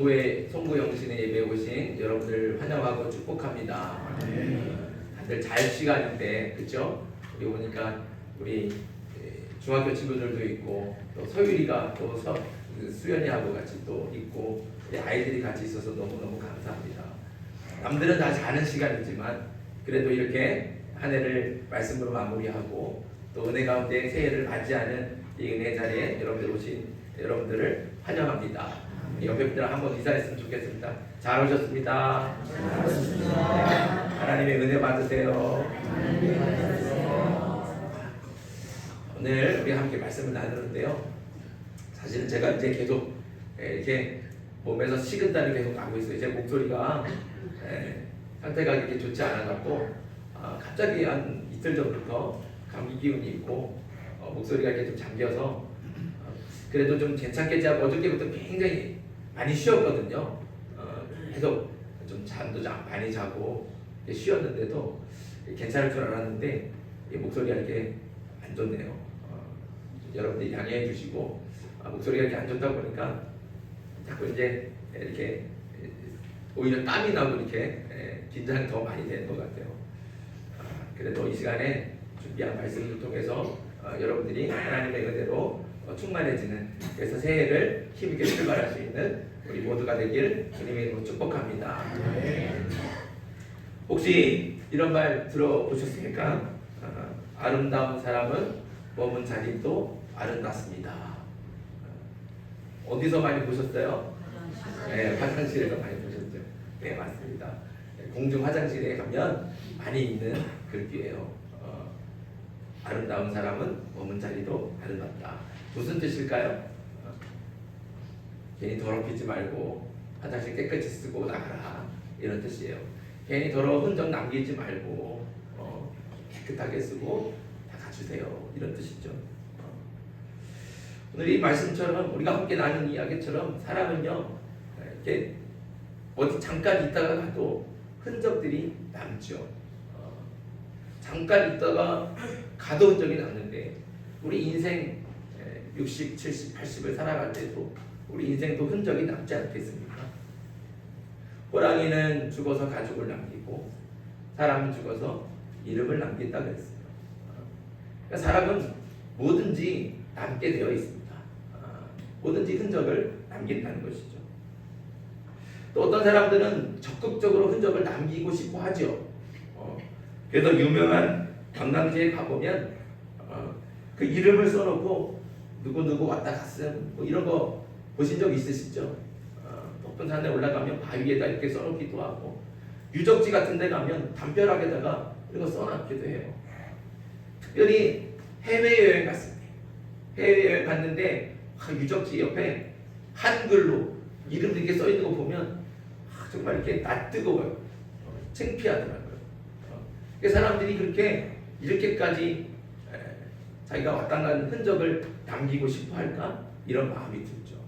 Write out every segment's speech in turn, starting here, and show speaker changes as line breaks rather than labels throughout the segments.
송구 영신의 예배에 오신 여러분들 환영하고 축복합니다. 다들 잘 시간인데, 그렇죠? 우리 오니까 우리 중학교 친구들도 있고 또 서유리가 또 수연이하고 같이 또 있고 우리 아이들이 같이 있어서 너무너무 감사합니다. 남들은 다 자는 시간이지만 그래도 이렇게 한 해를 말씀으로 마무리하고 또 은혜 가운데 새해를 맞이하는 이 은혜 자리에 여러분들 오신 여러분들을 환영합니다. 옆에 분들 한번 인사했으면 좋겠습니다. 잘 오셨습니다. 하나님의 은혜 받으세요. 오늘 우리 함께 말씀을 나누는데요. 사실은 제가 이제 계속 이렇게 몸에서 식은땀이 계속 나고 있어요. 제 목소리가 상태가 이렇게 좋지 않아갖고 갑자기 한 이틀 전부터 감기 기운이 있고 목소리가 이렇게 좀 잠겨서 그래도 좀 괜찮겠지 하고 어저께부터 굉장히 많이 쉬었거든요. 계속 좀 잠도 많이 자고 쉬었는데도 괜찮을 줄 알았는데 목소리가 이렇게 안 좋네요. 여러분들이 양해해 주시고 목소리가 이렇게 안 좋다 보니까 자꾸 이제 이렇게 오히려 땀이 나고 이렇게 긴장이 더 많이 되는 것 같아요. 그래도 이 시간에 준비한 말씀을 통해서 여러분들이 하나님의 은혜로 충만해지는, 그래서 새해를 힘있게 출발할 수 있는 우리 모두가 되길 주님의 이름으로 축복합니다. 혹시 이런 말 들어보셨습니까? 아름다운 사람은 머문 자리도 아름답습니다. 어디서 많이 보셨어요? 네, 화장실에서 많이 보셨죠? 네, 맞습니다. 공중 화장실에 가면 많이 있는 글귀예요. 아름다운 사람은 머문 자리도 아름답다. 무슨 뜻일까요? 괜히 더럽히지 말고 화장실 깨끗이 쓰고 나가라, 이런 뜻이에요. 괜히 더러운 흔적 남기지 말고 깨끗하게 쓰고 다 가주세요, 이런 뜻이죠. 오늘 이 말씀처럼 우리가 함께 나눈 이야기처럼 사람은요 이렇게 어디 잠깐 있다가 가도 흔적들이 남죠. 잠깐 있다가 가도 흔적이 남는데 우리 인생 60, 70, 80을 살아갈 때도 우리 인생도 흔적이 남지 않겠습니까? 호랑이는 죽어서 가죽을 남기고 사람은 죽어서 이름을 남긴다 그랬어요. 그러니까 사람은 뭐든지 남게 되어 있습니다. 뭐든지 흔적을 남긴다는 것이죠. 또 어떤 사람들은 적극적으로 흔적을 남기고 싶어 하죠. 그래서 유명한 관광지에 가보면 그 이름을 써놓고 누구 왔다 갔음 뭐 이런 거 보신 적 있으시죠? 높은 산에 올라가면 바위에다 이렇게 써놓기도 하고 유적지 같은 데 가면 담벼락에다가 이런 거 써놨기도 해요. 특별히 해외여행 갔을 때, 해외여행 갔는데 유적지 옆에 한글로 이름 이렇게 써있는 거 보면 정말 이렇게 낯뜨거워요. 창피하더라고요. 사람들이 그렇게 이렇게까지 자기가 왔다 간 흔적을 남기고 싶어 할까? 이런 마음이 들죠.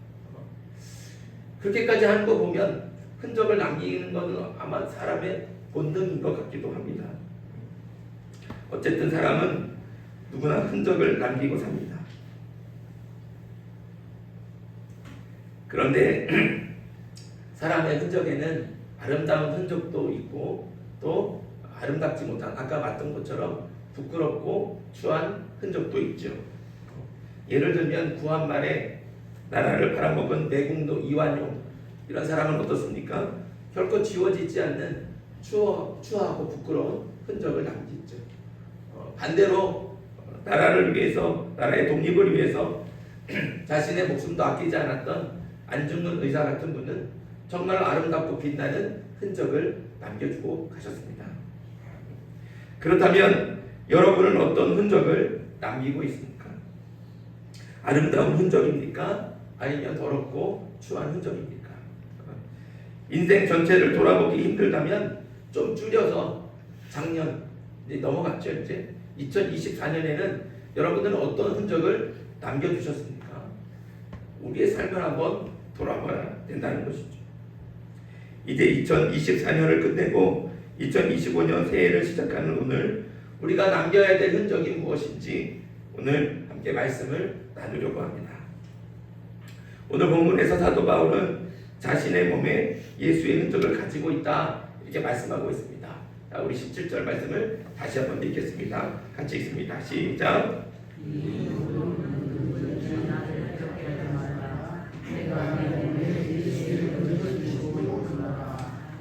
그렇게까지 하는 거 보면 흔적을 남기는 것은 아마 사람의 본능인 것 같기도 합니다. 어쨌든 사람은 누구나 흔적을 남기고 삽니다. 그런데 사람의 흔적에는 아름다운 흔적도 있고 또 아름답지 못한, 아까 봤던 것처럼 부끄럽고 추한 흔적도 있죠. 예를 들면 구한말에 나라를 팔아먹은 매국노 이완용, 이런 사람은 어떻습니까? 결코 지워지지 않는 추하고 부끄러운 흔적을 남기죠. 반대로 나라를 위해서, 나라의 독립을 위해서 자신의 목숨도 아끼지 않았던 안중근 의사 같은 분은 정말 아름답고 빛나는 흔적을 남겨주고 가셨습니다. 그렇다면 여러분은 어떤 흔적을 남기고 있습니까? 아름다운 흔적입니까? 아니면 더럽고 추한 흔적입니까? 인생 전체를 돌아보기 힘들다면 좀 줄여서 작년 이제 넘어갔죠. 이제 2024년에는 여러분들은 어떤 흔적을 남겨주셨습니까? 우리의 삶을 한번 돌아봐야 된다는 것이죠. 이제 2024년을 끝내고 2025년 새해를 시작하는 오늘, 우리가 남겨야 될 흔적이 무엇인지 오늘 함께 말씀을 나누려고 합니다. 오늘 본문에서 사도 바울은 자신의 몸에 예수의 흔적을 가지고 있다 이렇게 말씀하고 있습니다. 자, 우리 17절 말씀을 다시 한번 읽겠습니다. 같이 읽습니다. 시작.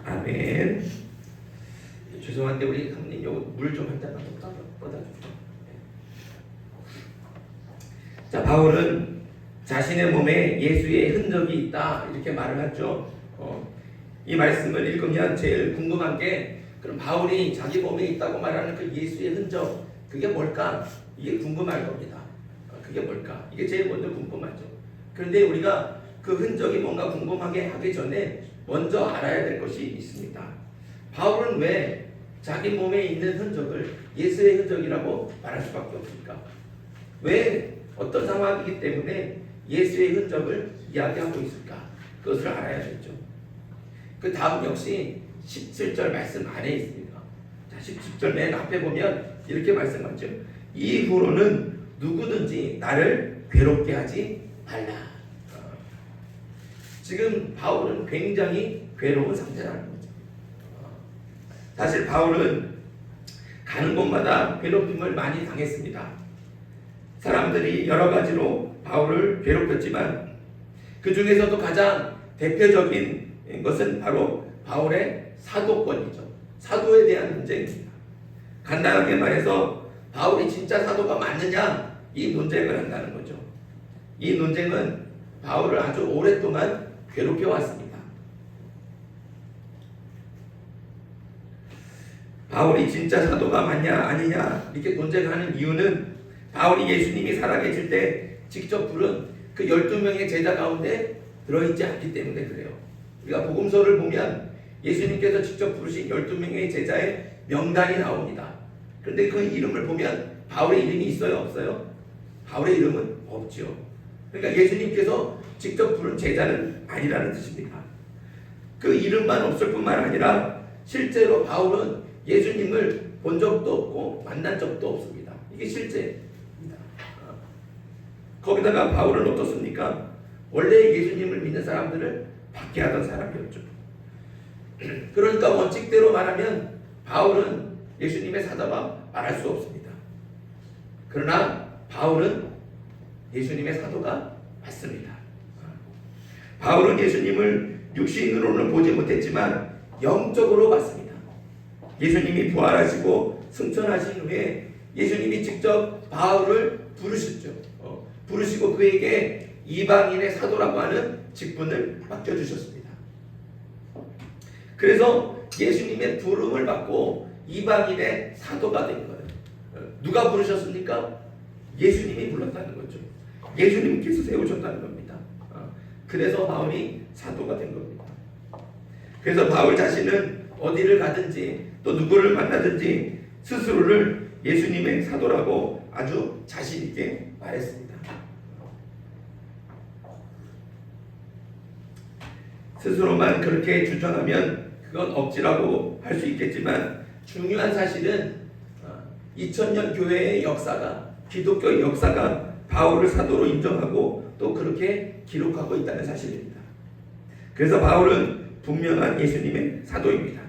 아멘. 죄송한데 우리 감독님 요거 물 좀 한 잔만 더 떠다주세요. 자, 바울은 자신의 몸에 예수의 흔적이 있다 이렇게 말을 하죠. 이 말씀을 읽으면 제일 궁금한 게 그럼 바울이 자기 몸에 있다고 말하는 그 예수의 흔적 그게 뭘까? 이게 궁금할 겁니다. 그게 뭘까? 이게 제일 먼저 궁금하죠. 그런데 우리가 그 흔적이 뭔가 궁금하게 하기 전에 먼저 알아야 될 것이 있습니다. 바울은 왜 자기 몸에 있는 흔적을 예수의 흔적이라고 말할 수밖에 없습니까? 왜 어떤 상황이기 때문에 예수의 흔적을 이야기하고 있을까? 그것을 알아야겠죠. 그 다음 역시 17절 말씀 안에 있습니다. 자, 17절 맨 앞에 보면 이렇게 말씀하죠. 이후로는 누구든지 나를 괴롭게 하지 말라. 지금 바울은 굉장히 괴로운 상태라는 거죠. 사실 바울은 가는 곳마다 괴롭힘을 많이 당했습니다. 사람들이 여러 가지로 바울을 괴롭혔지만 그 중에서도 가장 대표적인 것은 바로 바울의 사도권이죠. 사도에 대한 문제입니다. 간단하게 말해서 바울이 진짜 사도가 맞느냐 이 논쟁을 한다는 거죠. 이 논쟁은 바울을 아주 오랫동안 괴롭혀 왔습니다. 바울이 진짜 사도가 맞냐 아니냐 이렇게 논쟁하는 이유는 바울이 예수님이 살아계실 때 직접 부른 그 12명의 제자 가운데 들어있지 않기 때문에 그래요. 우리가 복음서를 보면 예수님께서 직접 부르신 12명의 제자의 명단이 나옵니다. 그런데 그 이름을 보면 바울의 이름이 있어요? 없어요? 바울의 이름은 없죠. 그러니까 예수님께서 직접 부른 제자는 아니라는 뜻입니다. 그 이름만 없을 뿐만 아니라 실제로 바울은 예수님을 본 적도 없고 만난 적도 없습니다. 이게 실제입니다. 거기다가 바울은 어떻습니까? 원래 예수님을 믿는 사람들을 박해하던 사람이었죠. 그러니까 원칙대로 말하면 바울은 예수님의 사도가 말할 수 없습니다. 그러나 바울은 예수님의 사도가 맞습니다. 바울은 예수님을 육신으로는 보지 못했지만 영적으로 봤습니다. 예수님이 부활하시고 승천하신 후에 예수님이 직접 바울을 부르셨죠. 부르시고 그에게 이방인의 사도라고 하는 직분을 맡겨주셨습니다. 그래서 예수님의 부름을 받고 이방인의 사도가 된 거예요. 누가 부르셨습니까? 예수님이 불렀다는 거죠. 예수님께서 세우셨다는 겁니다. 그래서 바울이 사도가 된 겁니다. 그래서 바울 자신은 어디를 가든지 또 누구를 만나든지 스스로를 예수님의 사도라고 아주 자신 있게 말했습니다. 스스로만 그렇게 주장하면 그건 억지라고 할 수 있겠지만 중요한 사실은 2000년 교회의 역사가 기독교의 역사가 바울을 사도로 인정하고 또 그렇게 기록하고 있다는 사실입니다. 그래서 바울은 분명한 예수님의 사도입니다.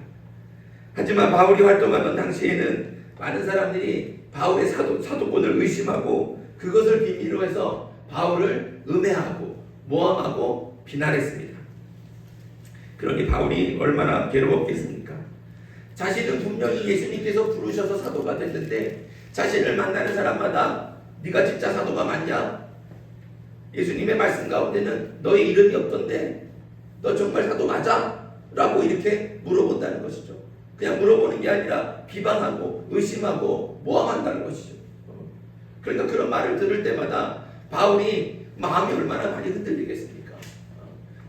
하지만 바울이 활동하던 당시에는 많은 사람들이 바울의 사도권을 의심하고 그것을 비밀로 해서 바울을 음해하고 모함하고 비난했습니다. 그러니 바울이 얼마나 괴로웠겠습니까? 자신은 분명히 예수님께서 부르셔서 사도가 됐는데 자신을 만나는 사람마다 네가 진짜 사도가 맞냐? 예수님의 말씀 가운데는 너의 이름이 없던데 너 정말 사도 맞아? 라고 이렇게 물어본다는 것이죠. 그냥 물어보는 게 아니라 비방하고 의심하고 모함한다는 것이죠. 그러니까 그런 말을 들을 때마다 바울이 마음이 얼마나 많이 흔들리겠습니까?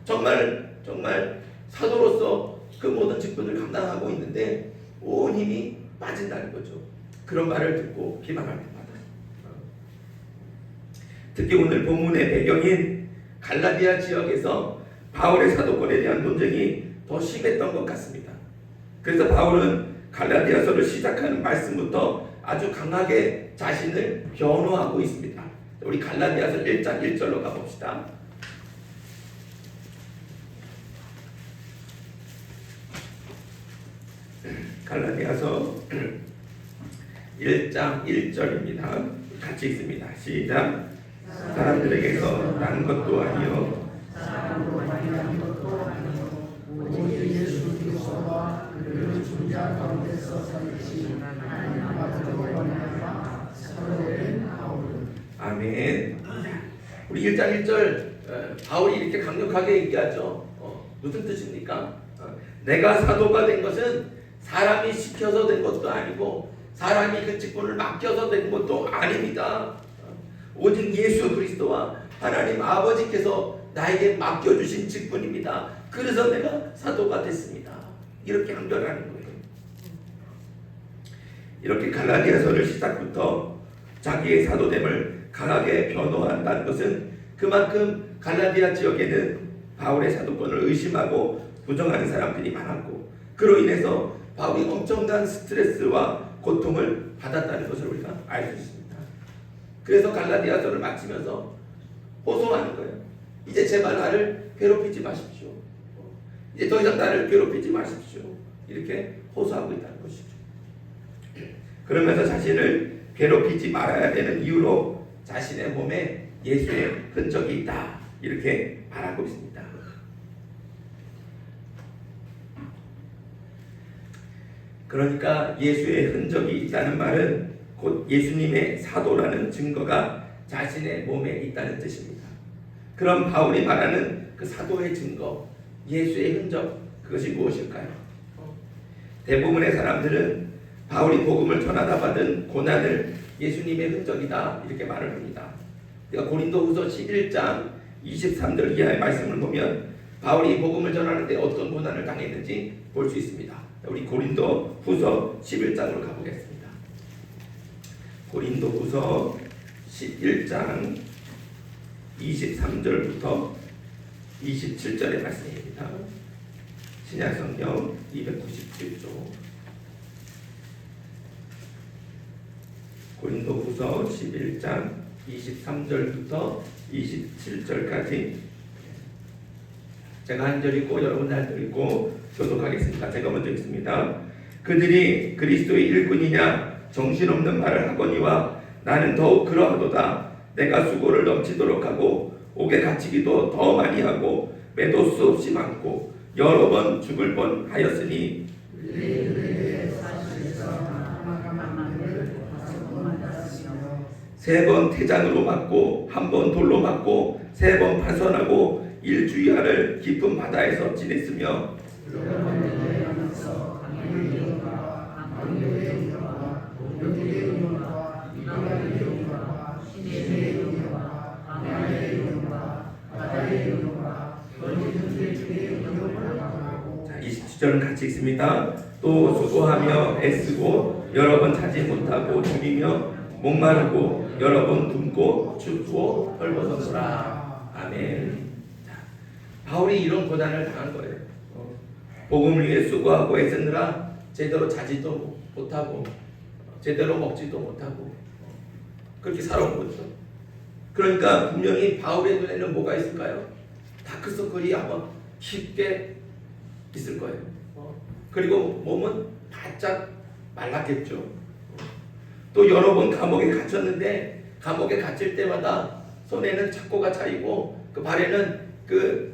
정말 사도로서 그 모든 직분을 감당하고 있는데 온 힘이 빠진다는 거죠. 그런 말을 듣고 비방할 때마다. 특히 오늘 본문의 배경인 갈라디아 지역에서 바울의 사도권에 대한 논쟁이 더 심했던 것 같습니다. 그래서 바울은 갈라디아서를 시작하는 말씀부터 아주 강하게 자신을 변호하고 있습니다. 우리 갈라디아서 1장 1절로 가봅시다. 갈라디아서 1장 1절입니다. 같이 읽습니다. 시작. 사람들에게서 난 것도 아니요
오직 예수 그리스도와 그를 죽은 자 가운데서 살리신 하나님 아버지로 말미암아 사도된 바울은.
아멘. 우리 1장 1절 바울이 이렇게 강력하게 얘기하죠. 무슨 뜻입니까? 내가 사도가 된 것은 사람이 시켜서 된 것도 아니고 사람이 그 직분을 맡겨서 된 것도 아닙니다. 오직 예수 그리스도와 하나님 아버지께서 나에게 맡겨주신 직분입니다. 그래서 내가 사도가 됐습니다. 이렇게 한결하는 거예요. 이렇게 갈라디아서를 시작부터 자기의 사도됨을 강하게 변호한다는 것은 그만큼 갈라디아 지역에는 바울의 사도권을 의심하고 부정하는 사람들이 많았고 그로 인해서 바울이 엄청난 스트레스와 고통을 받았다는 것을 우리가 알 수 있습니다. 그래서 갈라디아서를 마치면서 호소하는 거예요. 이제 제발 나를 괴롭히지 마십시오. 이제 더 이상 나를 괴롭히지 마십시오. 이렇게 호소하고 있다는 것이죠. 그러면서 자신을 괴롭히지 말아야 되는 이유로 자신의 몸에 예수의 흔적이 있다. 이렇게 말하고 있습니다. 그러니까 예수의 흔적이 있다는 말은 곧 예수님의 사도라는 증거가 자신의 몸에 있다는 뜻입니다. 그럼 바울이 말하는 그 사도의 증거, 예수의 흔적, 그것이 무엇일까요? 대부분의 사람들은 바울이 복음을 전하다 받은 고난을 예수님의 흔적이다 이렇게 말을 합니다. 우리가 고린도후서 11장 23절 이하의 말씀을 보면 바울이 복음을 전하는데 어떤 고난을 당했는지 볼 수 있습니다. 우리 고린도후서 11장으로 가보겠습니다. 고린도후서 11장 23절부터 27절의 말씀입니다. 신약성경 297조 고린도후서 11장 23절부터 27절까지 제가 한 절 읽고 여러분 한 절 읽고 교독하겠습니다. 제가 먼저 읽습니다. 그들이 그리스도의 일꾼이냐 정신없는 말을 하거니와 나는 더욱 그러하도다. 내가 수고를 넘치도록 하고 옥에 갇히기도 더 많이 하고 매도 수 없이 많고 여러 번 죽을 뻔하였으니 세 번 태장으로 맞고 한 번 돌로 맞고 세 번 파선하고 일주일을 깊은 바다에서 지냈으며 자, 27절은 같이 읽습니다. 또 수고하며 애쓰고 여러 번 자지 못하고 죽이며 목마르고 여러 번 굶고 춥고 헐벗었노라. 아멘. 자, 바울이 이런 고난을 당한 거예요. 복음을 위해 수고하고 애쓰느라 제대로 자지도 못하고 제대로 먹지도 못하고 그렇게 살아온 거죠. 그러니까 분명히 바울의 눈에는 뭐가 있을까요? 다크서클이 아마 쉽게 있을 거예요. 그리고 몸은 바짝 말랐겠죠. 또 여러 번 감옥에 갇혔는데 감옥에 갇힐 때마다 손에는 착고가 차이고 그 발에는 그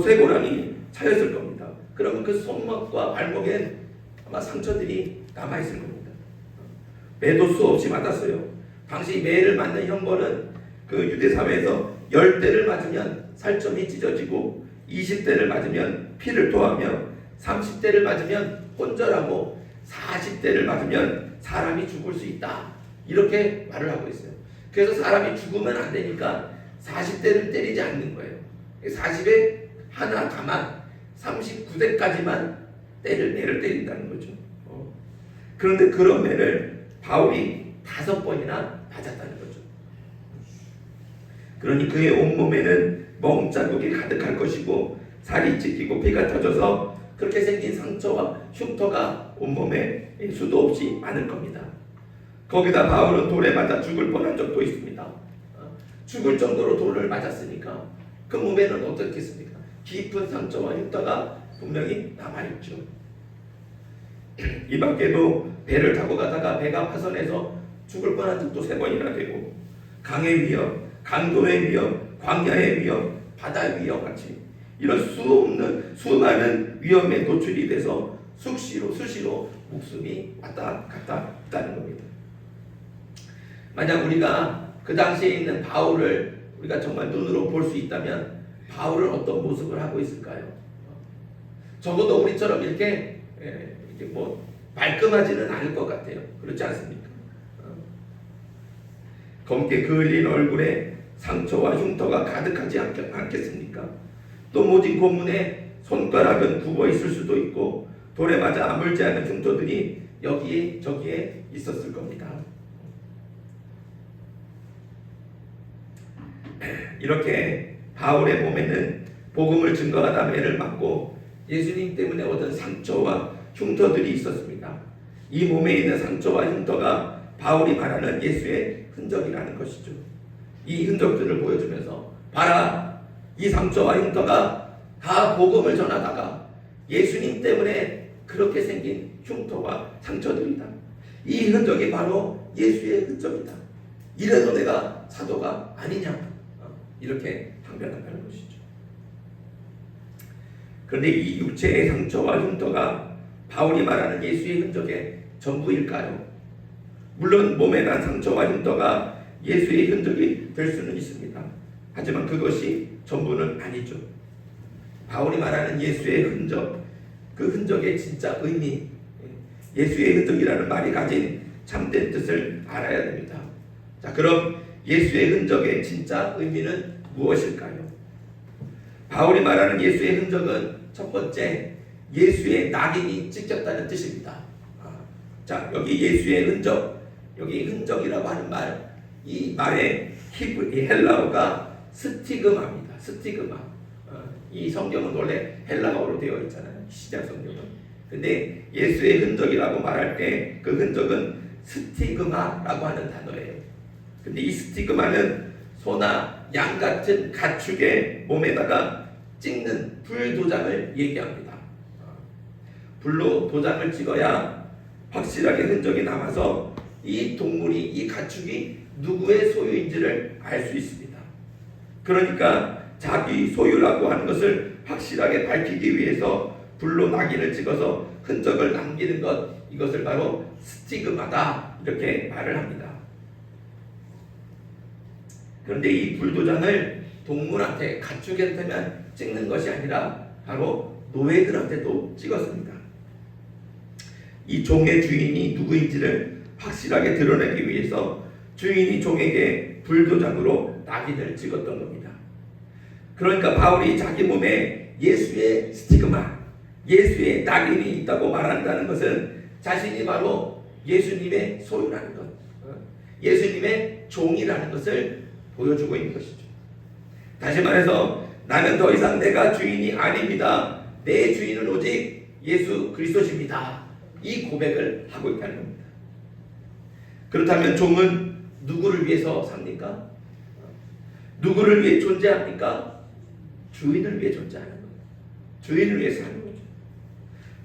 쇠고랑이 차였을 겁니다. 그러면 그 손목과 발목엔 아마 상처들이 남아있을 겁니다. 매도 수 없이 맞았어요. 당시 매를 맞는 형벌은 그 유대사회에서 10대를 맞으면 살점이 찢어지고 20대를 맞으면 피를 토하며 30대를 맞으면 혼절하고 40대를 맞으면 사람이 죽을 수 있다. 이렇게 말을 하고 있어요. 그래서 사람이 죽으면 안 되니까 40대를 때리지 않는 거예요. 40에 하나 가만 39대까지만 매를 때린다는 거죠. 그런데 그런 매를 바울이 5번이나 맞았다는 거죠. 그러니 그의 온몸에는 멍자국이 가득할 것이고 살이 찢기고 피가 터져서 그렇게 생긴 상처와 흉터가 온몸에 수도 없이 많을 겁니다. 거기다 바울은 돌에 맞아 죽을 뻔한 적도 있습니다. 죽을 정도로 돌을 맞았으니까 그 몸에는 어떻겠습니까? 깊은 상처와 흉터가 분명히 남아있죠. 이 밖에도 배를 타고 가다가 배가 파손해서 죽을 뻔한 적도 3번이나 되고, 강의 위협, 강도의 위협, 광야의 위협, 바다의 위협 같이 이런 수많은 위험에 노출이 돼서 수시로 목숨이 왔다 갔다 했다는 겁니다. 만약 우리가 그 당시에 있는 바울을 우리가 정말 눈으로 볼 수 있다면 바울은 어떤 모습을 하고 있을까요? 적어도 우리처럼 이렇게 뭐 말끔하지는 않을 것 같아요. 그렇지 않습니까? 검게 그을린 얼굴에 상처와 흉터가 가득하지 않겠습니까? 또 모진 고문에 손가락은 굽어 있을 수도 있고 돌에 맞아 아물지 않은 흉터들이 여기에 저기에 있었을 겁니다. 이렇게 바울의 몸에는 복음을 증거하다 매를 맞고 예수님 때문에 얻은 상처와 흉터들이 있었습니다. 이 몸에 있는 상처와 흉터가 바울이 말하는 예수의 흔적이라는 것이죠. 이 흔적들을 보여주면서 봐라, 이 상처와 흉터가 다 복음을 전하다가 예수님 때문에 그렇게 생긴 흉터와 상처들이다. 이 흔적이 바로 예수의 흔적이다. 이래도 내가 사도가 아니냐, 이렇게 항변한다는 것이죠. 그런데 이 육체의 상처와 흉터가 바울이 말하는 예수의 흔적의 전부일까요? 물론 몸에 난 상처와 흉터가 예수의 흔적이 될 수는 있습니다. 하지만 그것이 전부는 아니죠. 바울이 말하는 예수의 흔적, 그 흔적의 진짜 의미, 예수의 흔적이라는 말이 가진 참된 뜻을 알아야 됩니다. 자, 그럼 예수의 흔적의 진짜 의미는 무엇일까요? 바울이 말하는 예수의 흔적은 첫 번째, 예수의 낙인이 찍혔다는 뜻입니다. 자, 여기 예수의 흔적, 여기 흔적이라고 하는 말, 이 말의 헬라어가 스티그마입니다. 스티그마. 이 성경은 원래 헬라어로 되어 있잖아요. 시작 성경은. 근데 예수의 흔적이라고 말할 때 그 흔적은 스티그마라고 하는 단어예요. 근데 이 스티그마는 소나 양 같은 가축의 몸에다가 찍는 불 도장을 얘기합니다. 불로 도장을 찍어야 확실하게 흔적이 남아서 이 동물이, 이 가축이 누구의 소유인지를 알 수 있습니다. 그러니까 자기 소유라고 하는 것을 확실하게 밝히기 위해서 불로 낙인을 찍어서 흔적을 남기는 것, 이것을 바로 스티그마다, 이렇게 말을 합니다. 그런데 이 불도장을 동물한테, 가축한테만 찍는 것이 아니라 바로 노예들한테도 찍었습니다. 이 종의 주인이 누구인지를 확실하게 드러내기 위해서 주인이 종에게 불도장으로 낙인을 찍었던 겁니다. 그러니까 바울이 자기 몸에 예수의 스티그마, 예수의 낙인이 있다고 말한다는 것은 자신이 바로 예수님의 소유라는 것, 예수님의 종이라는 것을 보여주고 있는 것이죠. 다시 말해서 나는 더 이상 내가 주인이 아닙니다. 내 주인은 오직 예수 그리스도십니다. 이 고백을 하고 있다는 겁니다. 그렇다면 종은 누구를 위해서 삽니까? 누구를 위해 존재합니까? 주인을 위해 존재하는 거예요. 주인을 위해서 하는 거죠.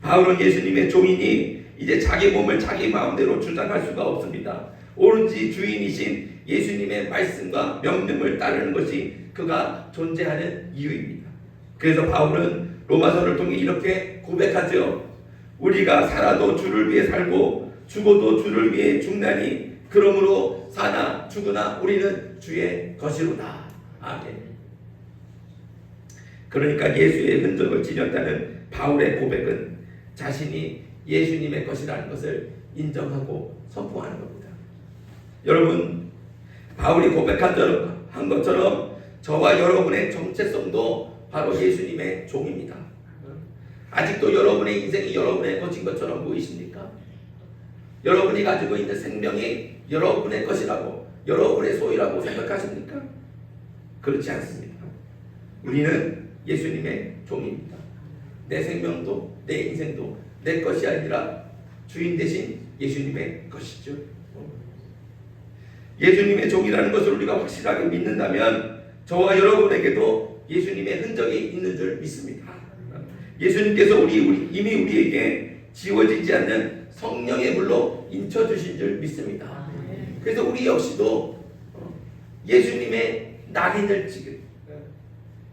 바울은 예수님의 종이니 이제 자기 몸을 자기 마음대로 주장할 수가 없습니다. 오로지 주인이신 예수님의 말씀과 명령을 따르는 것이 그가 존재하는 이유입니다. 그래서 바울은 로마서를 통해 이렇게 고백하죠. 우리가 살아도 주를 위해 살고 죽어도 주를 위해 죽나니 그러므로 사나 죽으나 우리는 주의 것이로다. 아멘. 그러니까 예수의 흔적을 지녔다는 바울의 고백은 자신이 예수님의 것이라는 것을 인정하고 선포하는 겁니다. 여러분, 바울이 고백한 것처럼 저와 여러분의 정체성도 바로 예수님의 종입니다. 아직도 여러분의 인생이 여러분의 것인 것처럼 보이십니까? 여러분이 가지고 있는 생명이 여러분의 것이라고, 여러분의 소유라고 생각하십니까? 그렇지 않습니다. 우리는 예수님의 종입니다. 내 생명도 내 인생도 내 것이 아니라 주인 대신 예수님의 것이죠. 예수님의 종이라는 것을 우리가 확실하게 믿는다면 저와 여러분에게도 예수님의 흔적이 있는 줄 믿습니다. 예수님께서 이미 우리에게 지워지지 않는 성령의 물로 인쳐주신 줄 믿습니다. 그래서 우리 역시도 예수님의 낙인을 찍은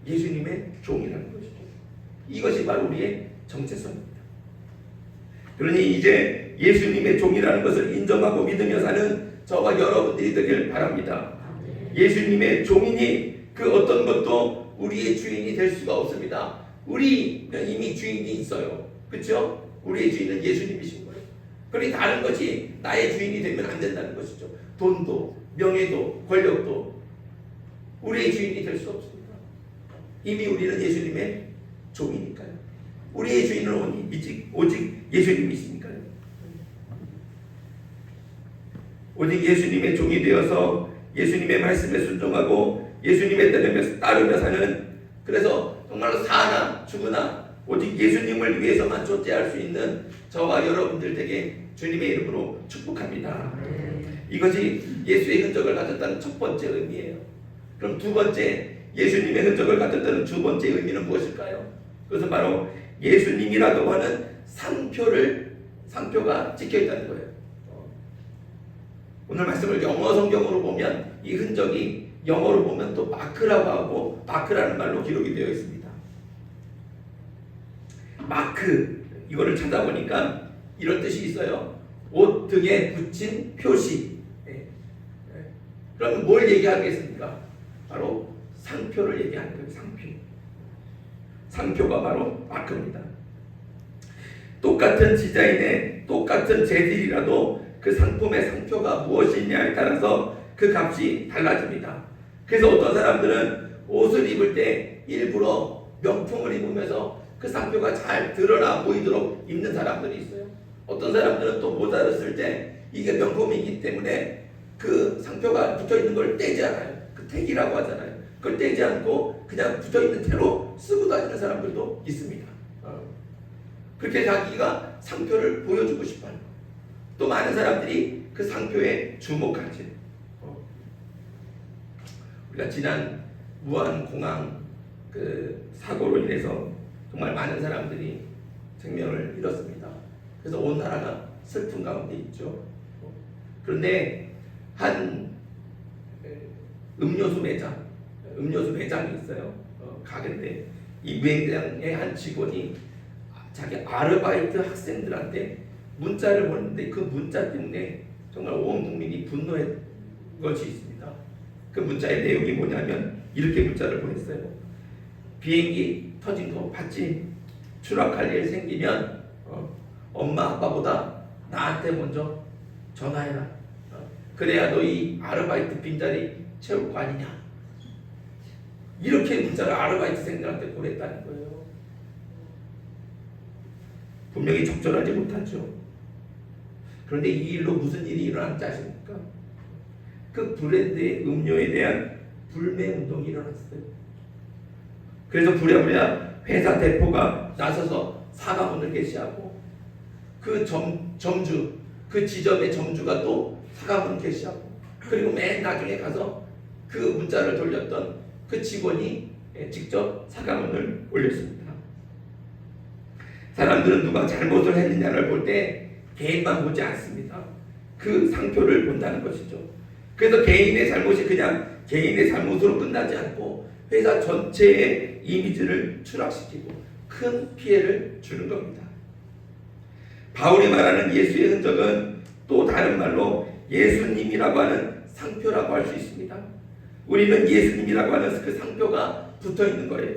예수님의 종이라는 것이죠. 이것이 바로 우리의 정체성입니다. 그러니 이제 예수님의 종이라는 것을 인정하고 믿으며 사는 저와 여러분들이 되길 바랍니다. 예수님의 종이니 그 어떤 것도 우리의 주인이 될 수가 없습니다. 우리는 이미 주인이 있어요. 그렇죠? 우리의 주인은 예수님이신 거예요. 그러니 다른 것이 나의 주인이 되면 안 된다는 것이죠. 돈도 명예도 권력도 우리의 주인이 될 수 없습니다. 이미 우리는 예수님의 종이니까요. 우리의 주인은 오직 예수님이시니까요. 오직 예수님의 종이 되어서 예수님의 말씀에 순종하고 예수님의 따르며 사는, 그래서 정말로 사나 죽으나 오직 예수님을 위해서만 존재할 수 있는 저와 여러분들 되게 주님의 이름으로 축복합니다. 이것이 예수의 흔적을 가졌다는 첫 번째 의미예요. 그럼 두 번째, 예수님의 흔적을 가졌다는 두 번째 의미는 무엇일까요? 그것은 바로 예수님이라고 하는 상표가 찍혀있다는 거예요. 오늘 말씀을 영어 성경으로 보면 이 흔적이 영어로 보면 또 마크라고 하고 마크라는 말로 기록이 되어 있습니다. 마크, 이거를 찾아보니까 이런 뜻이 있어요. 옷 등에 붙인 표시. 그러면 뭘 얘기하겠습니까? 바로 상표를 얘기하는 거예요. 상표가 바로 마크입니다. 똑같은 디자인의 똑같은 재질이라도 그 상품의 상표가 무엇이냐에 따라서 그 값이 달라집니다. 그래서 어떤 사람들은 옷을 입을 때 일부러 명품을 입으면서 그 상표가 잘 드러나 보이도록 입는 사람들이 있어요. 어떤 사람들은 또 모자를 쓸 때 이게 명품이기 때문에 그 상표가 붙어있는 걸 떼지 않아요. 그 택이라고 하잖아요. 그걸 떼지 않고 그냥 붙어있는 채로 쓰고 다니는 사람들도 있습니다. 그렇게 자기가 상표를 보여주고 싶어요. 또 많은 사람들이 그 상표에 주목하지. 우리가 지난 무안공항 그 사고로 인해서 정말 많은 사람들이 생명을 잃었습니다. 그래서 온 나라가 슬픈 가운데 있죠. 그런데 한 음료수 매장이 있어요. 가게인데 이 매장의 한 직원이 자기 아르바이트 학생들한테 문자를 보냈는데 그 문자 때문에 정말 온 국민이 분노한 것이 있습니다. 그 문자의 내용이 뭐냐면 이렇게 문자를 보냈어요. 비행기 터진 거 봤지? 추락할 일 생기면 엄마 아빠보다 나한테 먼저 전화해라. 그래야 너희 아르바이트 빈자리 채울 거 아니냐. 이렇게 문자를 아르바이트생들한테 보냈다는 거예요. 분명히 적절하지 못하죠. 그런데 이 일로 무슨 일이 일어났지 아십니까? 그 브랜드의 음료에 대한 불매 운동이 일어났어요. 그래서 부랴부랴 회사 대표가 나서서 사과문을 게시하고 그 점주, 그 지점의 점주가 또 사과문을 게시하고 그리고 맨 나중에 가서 그 문자를 돌렸던 그 직원이 직접 사과문을 올렸습니다. 사람들은 누가 잘못을 했느냐를 볼 때 개인만 보지 않습니다. 그 상표를 본다는 것이죠. 그래서 개인의 잘못이 그냥 개인의 잘못으로 끝나지 않고 회사 전체의 이미지를 추락시키고 큰 피해를 주는 겁니다. 바울이 말하는 예수의 흔적은 또 다른 말로 예수님이라고 하는 상표라고 할 수 있습니다. 우리는 예수님이라고 하는 그 상표가 붙어 있는 거예요.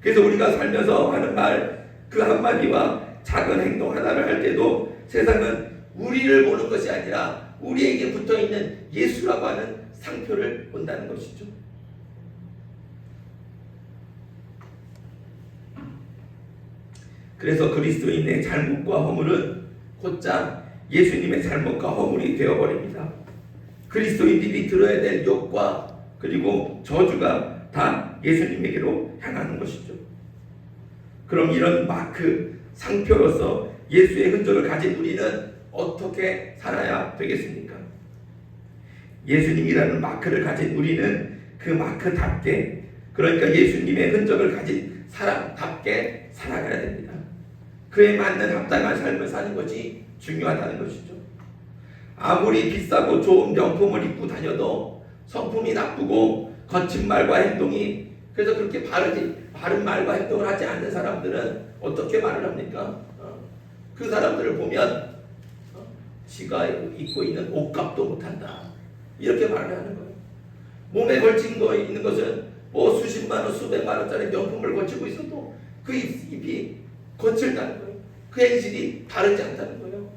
그래서 우리가 살면서 하는 말 그 한마디와 작은 행동 하나를 할 때도 세상은 우리를 보는 것이 아니라 우리에게 붙어 있는 예수라고 하는 상표를 본다는 것이죠. 그래서 그리스도인의 잘못과 허물은 곧장 예수님의 잘못과 허물이 되어버립니다. 그리스도인들이 들어야 될 욕과 그리고 저주가 다 예수님에게로 향하는 것이죠. 그럼 이런 마크, 상표로서 예수의 흔적을 가진 우리는 어떻게 살아야 되겠습니까? 예수님이라는 마크를 가진 우리는 그 마크답게, 그러니까 예수님의 흔적을 가진 사람답게 살아가야 됩니다. 그에 맞는 합당한 삶을 사는 것이 중요하다는 것이죠. 아무리 비싸고 좋은 명품을 입고 다녀도 성품이 나쁘고 거친 말과 행동이, 그래서 그렇게 바른 말과 행동을 하지 않는 사람들은 어떻게 말을 합니까? 그 사람들을 보면 지가 입고 있는 옷값도 못한다, 이렇게 말을 하는 거예요. 몸에 걸친 거 있는 것은 뭐 수십만 원, 수백만 원짜리 명품을 걸치고 있어도 그 입이 거칠다는 거예요. 그 행실이 바르지 않다는 거예요.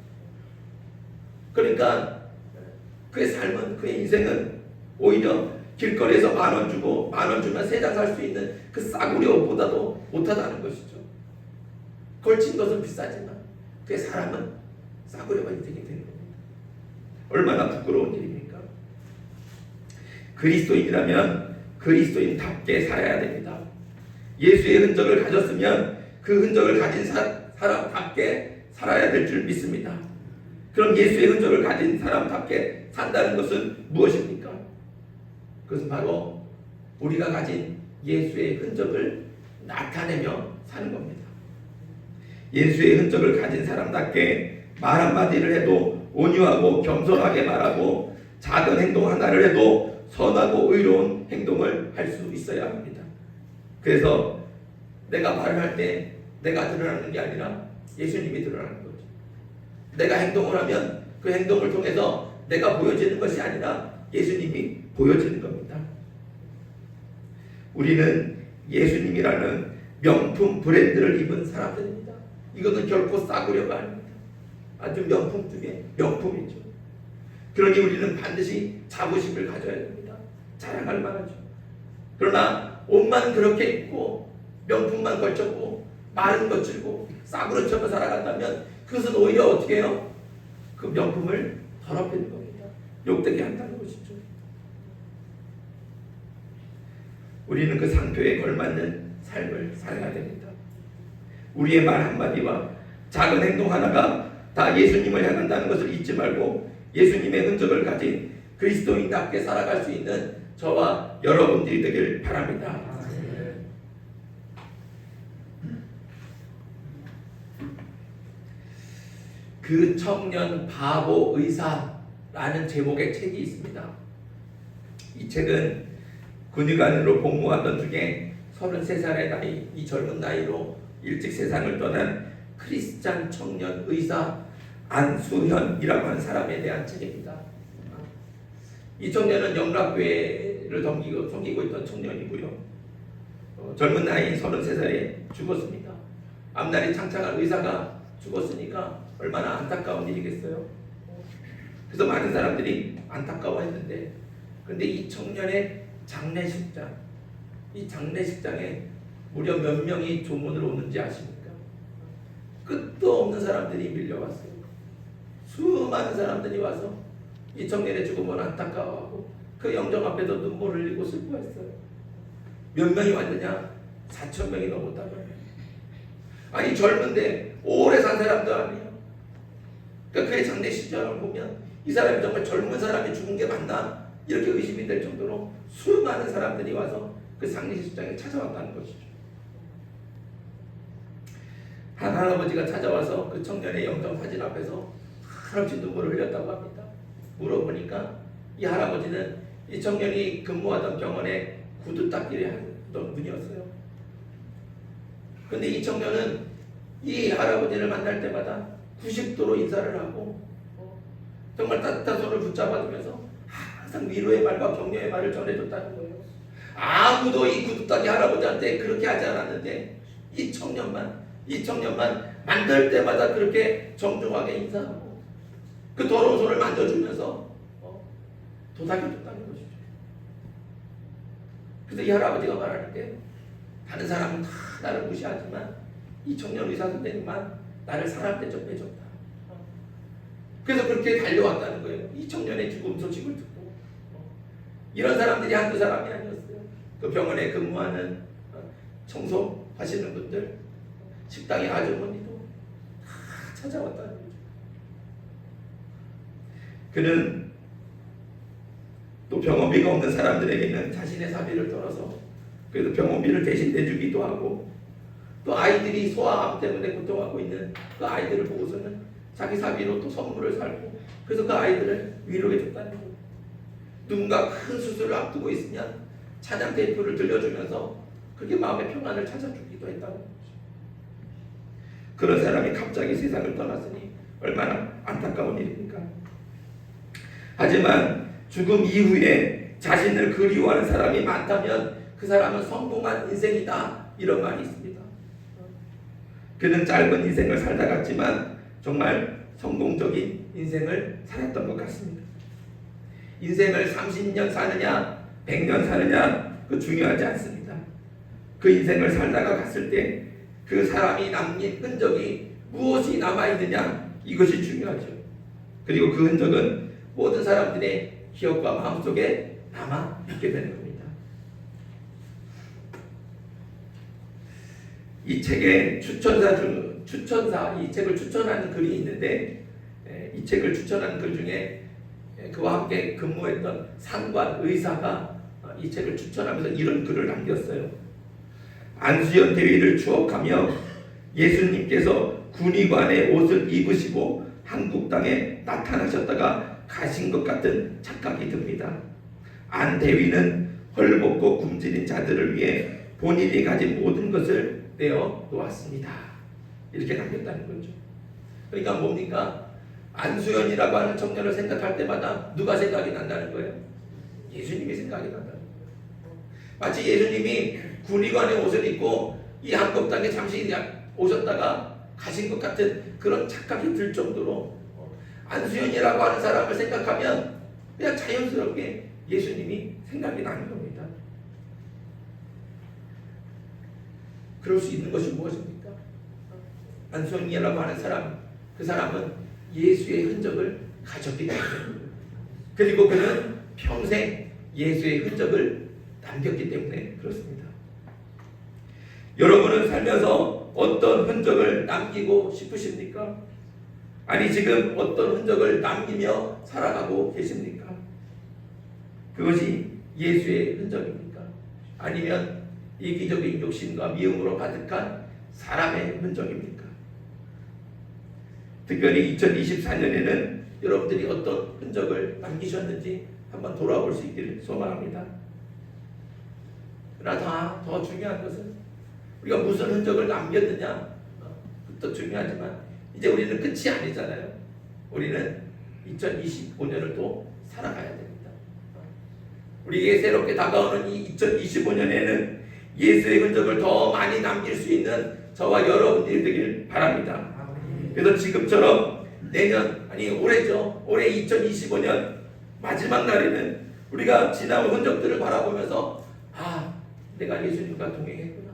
그러니까 그의 삶은, 그의 인생은 오히려 길거리에서 10,000원 주고 10,000원 주면 3장 살 수 있는 그 싸구려 옷보다도 못하다는 것이죠. 걸친 것은 비싸지만 그의 사람은 싸구려가 인생이 되는 겁니다. 얼마나 부끄러운 일입니까? 그리스도인이라면 그리스도인답게 살아야 됩니다. 예수의 흔적을 가졌으면 그 흔적을 가진 사람답게 살아야 될 줄 믿습니다. 그럼 예수의 흔적을 가진 사람답게 산다는 것은 무엇입니까? 그것은 바로 우리가 가진 예수의 흔적을 나타내며 사는 겁니다. 예수의 흔적을 가진 사람답게 말 한마디를 해도 온유하고 겸손하게 말하고, 작은 행동 하나를 해도 선하고 의로운 행동을 할 수 있어야 합니다. 그래서 내가 말을 할 때 내가 드러나는 게 아니라 예수님이 드러나는 거죠. 내가 행동을 하면 그 행동을 통해서 내가 보여지는 것이 아니라 예수님이 보여지는 겁니다. 우리는 예수님이라는 명품 브랜드를 입은 사람들입니다. 이것은 결코 싸구려가 아닙니다. 아주 명품 중에 명품이죠. 그러니 우리는 반드시 자부심을 가져야 됩니다. 자랑할 만하죠. 그러나 옷만 그렇게 입고 명품만 걸쳤고 말은 거칠고 싸구려처럼 살아간다면 그것은 오히려 어떻게 해요? 그 명품을 더럽히는 겁니다. 욕되게 한다는 것이죠. 우리는 그 상표에 걸맞는 삶을 살아야 됩니다. 우리의 말 한마디와 작은 행동 하나가 다 예수님을 향한다는 것을 잊지 말고 예수님의 흔적을 가진 그리스도인답게 살아갈 수 있는 저와 여러분들이 되길 바랍니다. 그 청년 바보 의사라는 제목의 책이 있습니다. 이 책은 군의관으로 복무하던 중에 33살의 나이, 이 젊은 나이로 일찍 세상을 떠난 크리스찬 청년 의사 안수현이라고 하는 사람에 대한 책입니다. 이 청년은 영락교회를 섬기고 있던 청년이고요. 젊은 나이 33살에 죽었습니다. 앞날이 창창한 의사가 죽었으니까 얼마나 안타까운 일이겠어요. 그래서 많은 사람들이 안타까워했는데, 그런데 이 청년의 장례식장, 이 장례식장에 무려 몇 명이 조문을 오는지 아십니까? 끝도 없는 사람들이 밀려왔어요. 수많은 사람들이 와서 이 청년의 죽음을 안타까워하고 그 영정 앞에서 눈물을 흘리고 슬퍼했어요. 몇 명이 왔느냐? 4,000명이 넘었다고 해요. 아니 젊은데 오래 산 사람도 아니에요. 그러니까 그의 장례 시절을 보면 이 사람이 정말 젊은 사람이 죽은 게 맞나? 이렇게 의심이 될 정도로 수많은 사람들이 와서 그 장례식장에 찾아왔다는 것이죠. 한 할아버지가 찾아와서 그 청년의 영정 사진 앞에서 한없이 눈물을 흘렸다고 합니다. 물어보니까 이 할아버지는 이 청년이 근무하던 병원에 구두 닦기를 하던 분이었어요. 그런데 이 청년은 이 할아버지를 만날 때마다 90도로 인사를 하고 정말 따뜻한 손을 붙잡아주면서 항상 위로의 말과 격려의 말을 전해줬다는 거예요. 아무도 이 구두 닦기 할아버지한테 그렇게 하지 않았는데 이 청년만 만날 때마다 그렇게 정중하게 인사하고 그 더러운 손을 만져주면서 도닥여줬다는 것이죠. 그래서 이 할아버지가 말하는데 다른 사람은 다 나를 무시하지만 이 청년 의사 선생님만 나를 사람 대접해줬다. 그래서 그렇게 달려왔다는 거예요. 이 청년의 죽음 소식을 듣고. 이런 사람들이 한두 사람이 아니었어요. 그 병원에 근무하는 청소하시는 분들, 식당의 아주머니도 다 찾아왔다는 거죠. 그는 또 병원비가 없는 사람들에게는 자신의 사비를 떨어서 그래도 병원비를 대신 내주기도 하고, 또 아이들이 소아암 때문에 고통하고 있는 그 아이들을 보고서는 자기 사비로 또 선물을 사고 그래서 그 아이들을 위로해 줬다는 거예요. 누군가 큰 수술을 앞두고 있으면 찬양 테이프를 들려주면서 그렇게 마음의 평안을 찾아주기도 했다는 거죠. 그런 사람이 갑자기 세상을 떠났으니 얼마나 안타까운 일입니까? 하지만 죽음 이후에 자신을 그리워하는 사람이 많다면 그 사람은 성공한 인생이다, 이런 말이 있습니다. 그는 짧은 인생을 살다 갔지만 정말 성공적인 인생을 살았던 것 같습니다. 인생을 30년 사느냐 100년 사느냐 그 중요하지 않습니다. 그 인생을 살다가 갔을 때 그 사람이 남긴 흔적이 무엇이 남아있느냐, 이것이 중요하죠. 그리고 그 흔적은 모든 사람들의 기억과 마음속에 남아있게 되는 겁니다. 이 책에 추천사, 이 책을 추천하는 글이 있는데, 이 책을 추천하는 글 중에 그와 함께 근무했던 상관 의사가 이 책을 추천하면서 이런 글을 남겼어요. 안수연 대위를 추억하며 예수님께서 군의관의 옷을 입으시고 한국 땅에 나타나셨다가 가신 것 같은 착각이 듭니다. 안 대위는 헐벗고 굶주린 자들을 위해 본인이 가진 모든 것을 내어 놓았습니다. 이렇게 남겼다는 거죠. 그러니까 뭡니까? 안수연이라고 하는 청년을 생각할 때마다 누가 생각이 난다는 거예요? 예수님이 생각이 난다는 거예요. 마치 예수님이 군의관의 옷을 입고 이 한국 땅에 잠시 오셨다가 가신 것 같은 그런 착각이 들 정도로 안수연이라고 하는 사람을 생각하면 그냥 자연스럽게 예수님이 생각이 나는 겁니다. 그럴 수 있는 것이 무엇입니까? 안수연이라고 하는 사람, 그 사람은 예수의 흔적을 가졌기 때문에, 그리고 그는 평생 예수의 흔적을 남겼기 때문에 그렇습니다. 여러분은 살면서 어떤 흔적을 남기고 싶으십니까? 아니, 지금 어떤 흔적을 남기며 살아가고 계십니까? 그것이 예수의 흔적입니까? 아니면 이기적인 욕심과 미움으로 가득한 사람의 흔적입니까? 특별히 2024년에는 여러분들이 어떤 흔적을 남기셨는지 한번 돌아볼 수 있기를 소망합니다. 그러나 더 중요한 것은 우리가 무슨 흔적을 남겼느냐, 그것도 중요하지만 이제 우리는 끝이 아니잖아요. 우리는 2025년을 또 살아가야 됩니다. 우리에게 새롭게 다가오는 이 2025년에는 예수의 흔적을 더 많이 남길 수 있는 저와 여러분들이 되길 바랍니다. 그래서 지금처럼 내년, 아니 올해죠, 올해 2025년 마지막 날에는 우리가 지나온 흔적들을 바라보면서 내가 예수님과 동행했구나,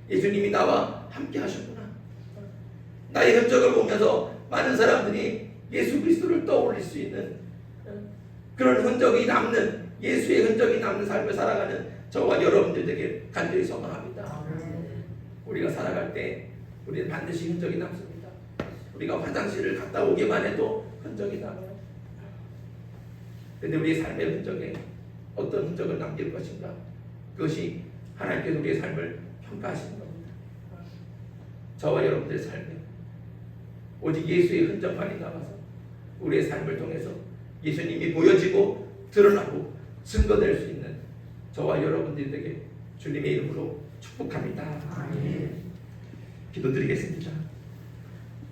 예수님이 나와 함께 하셨구나, 나의 흔적을 보면서 많은 사람들이 예수 그리스도를 떠올릴 수 있는 그런 흔적이 남는, 예수의 흔적이 남는 삶을 살아가는 저와 여러분들 되게 간절히 소망합니다. 우리가 살아갈 때 우리는 반드시 흔적이 남습니다. 우리가 화장실을 갔다 오기만 해도 흔적이 남아요. 그런데 우리의 삶의 흔적에 어떤 흔적을 남길 것인가, 그것이 하나님께서 우리의 삶을 평가하시는 겁니다. 저와 여러분들의 삶에 오직 예수의 흔적만이 남아서 우리의 삶을 통해서 예수님이 보여지고 드러나고 증거될 수 있는 저와 여러분들에게 주님의 이름으로 축복합니다. 기도드리겠습니다.